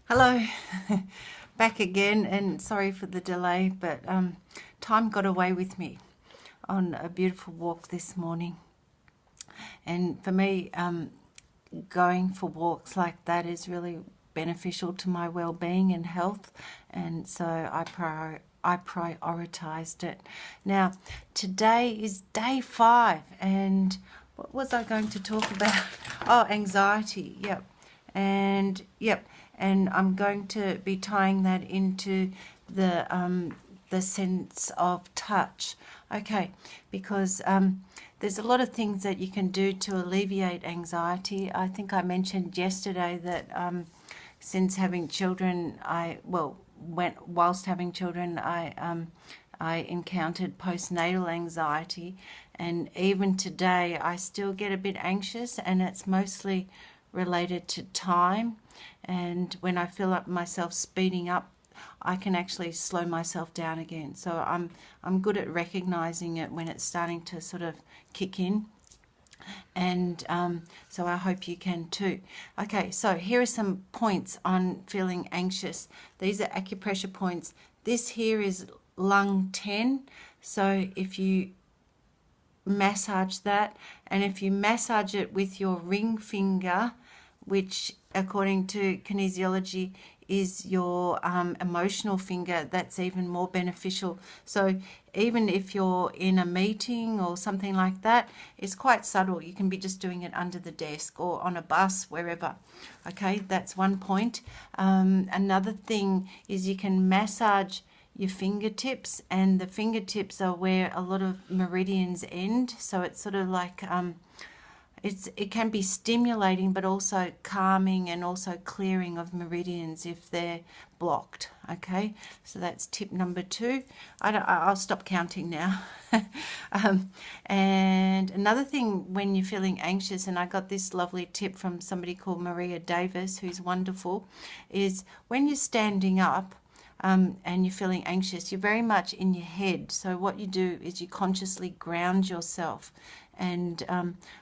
Hello, back again, and sorry for the delay, but time got away with me on a beautiful walk this morning. And for me, going for walks like that is really beneficial to my well-being and health, and so I prioritized it. Now, today is day 5, and what was I going to talk about? Oh, anxiety. Yep, and I'm going to be tying that into the sense of touch. Okay, because there's a lot of things that you can do to alleviate anxiety. I think I mentioned yesterday that since having children, whilst having children, I encountered postnatal anxiety, and even today I still get a bit anxious, and it's mostly related to time. And when I feel up myself speeding up, I can actually slow myself down again. So I'm good at recognizing it when it's starting to sort of kick in, and so I hope you can too. Okay, so here are some points on feeling anxious. These are acupressure points. This here is lung 10. So if you massage that, and if you massage it with your ring finger, which according to kinesiology is your emotional finger, that's even more beneficial. So even if you're in a meeting or something like that, it's quite subtle. You can be just doing it under the desk or on a bus, wherever. Okay, that's one point. Another thing is you can massage your fingertips, and the fingertips are where a lot of meridians end. So it's sort of like it can be stimulating, but also calming and also clearing of meridians if they're blocked. Okay, so that's tip number 2. I'll stop counting now. And another thing when you're feeling anxious, and I got this lovely tip from somebody called Maria Davis, who's wonderful, is when you're standing up, and you're feeling anxious, you're very much in your head. So what you do is you consciously ground yourself. And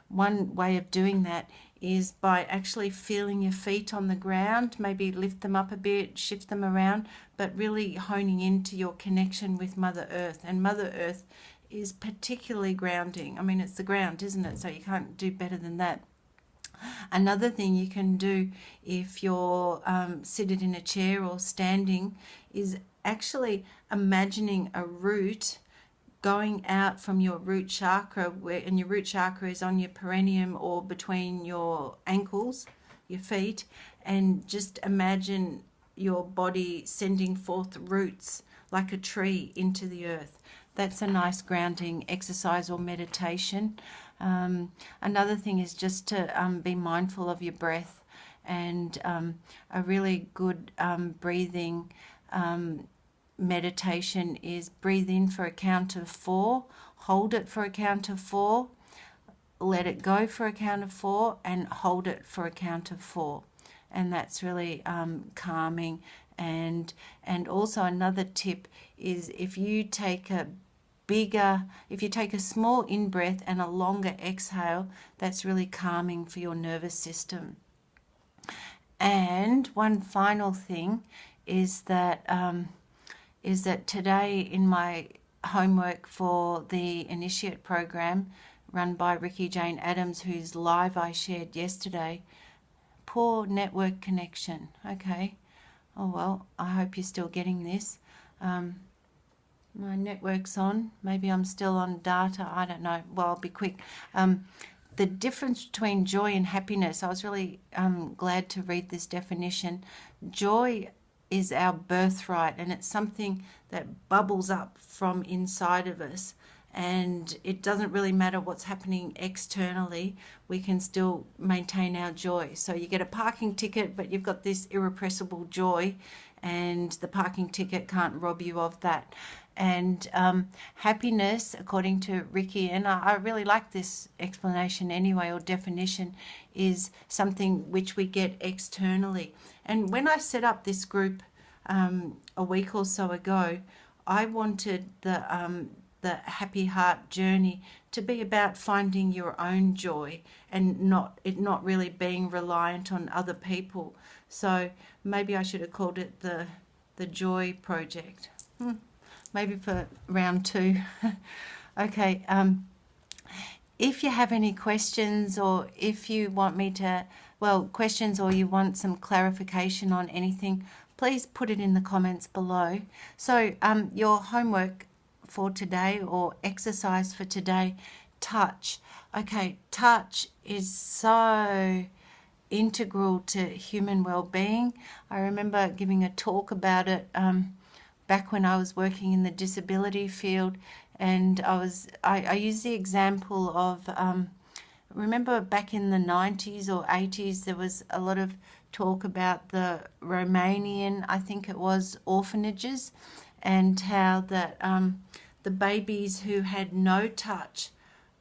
one way of doing that is by actually feeling your feet on the ground, maybe lift them up a bit, shift them around, but really honing into your connection with Mother Earth. And Mother Earth is particularly grounding. I mean, it's the ground, isn't it? So you can't do better than that. Another thing you can do if you're seated in a chair or standing is actually imagining a root going out from your root chakra, and your root chakra is on your perineum or between your ankles, your feet, and just imagine your body sending forth roots like a tree into the earth. That's a nice grounding exercise or meditation. Another thing is just to be mindful of your breath, and a really good breathing meditation is breathe in for a count of 4, hold it for a count of 4, let it go for a count of 4, and hold it for a count of 4. And that's really calming. And also another tip is if you take a small in-breath and a longer exhale, that's really calming for your nervous system. And one final thing is that today in my homework for the Initiate program run by Ricky Jane Adams, whose live I shared yesterday, poor network connection. Okay, oh well, I hope you're still getting this. My network's on. Maybe I'm still on data. I don't know. Well, I'll be quick. The difference between joy and happiness. I was really glad to read this definition. Joy is our birthright, and it's something that bubbles up from inside of us. And it doesn't really matter what's happening externally, we can still maintain our joy. So you get a parking ticket, but you've got this irrepressible joy, and the parking ticket can't rob you of that. And happiness, according to Ricky, and I really like this explanation anyway, or definition, is something which we get externally. And when I set up this group a week or so ago, I wanted the happy heart journey to be about finding your own joy and not really being reliant on other people. So maybe I should have called it the Joy Project. Maybe for round 2. Okay. If you have any questions, or if you want me to, questions, or you want some clarification on anything, please put it in the comments below. So your homework for today, or exercise for today, touch. Okay, touch is so integral to human well-being. I remember giving a talk about it back when I was working in the disability field, and I used the example of remember back in the 90s or 80s there was a lot of talk about the Romanian, I think it was, orphanages, and how that the babies who had no touch,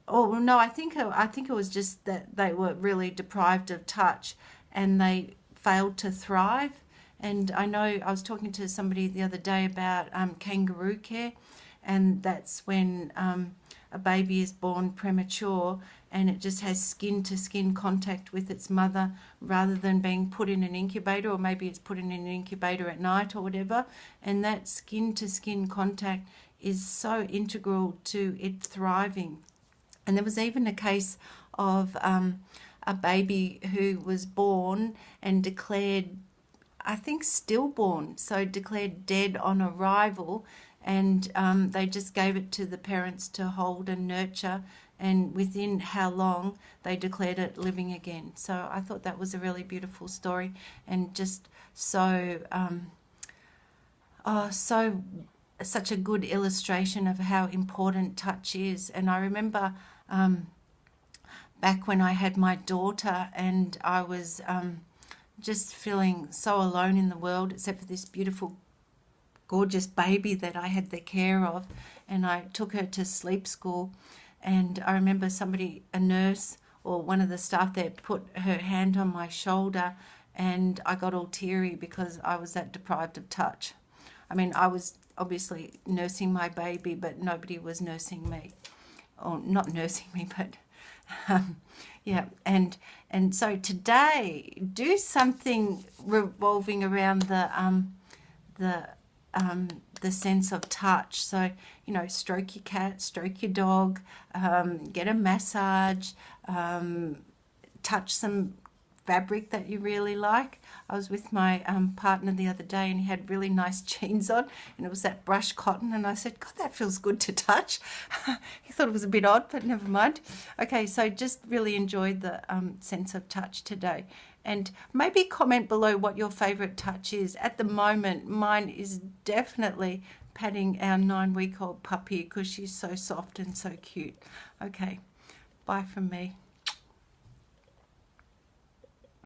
I think it was just that they were really deprived of touch and they failed to thrive. And I know I was talking to somebody the other day about kangaroo care, and that's when a baby is born premature and it just has skin-to-skin contact with its mother rather than being put in an incubator, or maybe it's put in an incubator at night or whatever. And that skin-to-skin contact is so integral to it thriving. And there was even a case of a baby who was born and declared, I think, stillborn, so declared dead on arrival, and they just gave it to the parents to hold and nurture, and within how long they declared it living again. So I thought that was a really beautiful story, and just so such a good illustration of how important touch is. And I remember back when I had my daughter, and I was just feeling so alone in the world, except for this beautiful, gorgeous baby that I had the care of, and I took her to sleep school. And I remember somebody, a nurse or one of the staff there, put her hand on my shoulder, and I got all teary because I was that deprived of touch. I mean, I was obviously nursing my baby, but nobody was nursing me, or not nursing me, but yeah. And so today, do something revolving around the sense of touch. So, you know, stroke your cat, stroke your dog, get a massage, touch some fabric that you really like. I was with my partner the other day, and he had really nice jeans on, and it was that brushed cotton, and I said, God, that feels good to touch. He thought it was a bit odd, but never mind. Okay, so just really enjoyed the sense of touch today. And maybe comment below what your favourite touch is. At the moment, mine is definitely patting our 9-week-old puppy, because she's so soft and so cute. Okay, bye from me.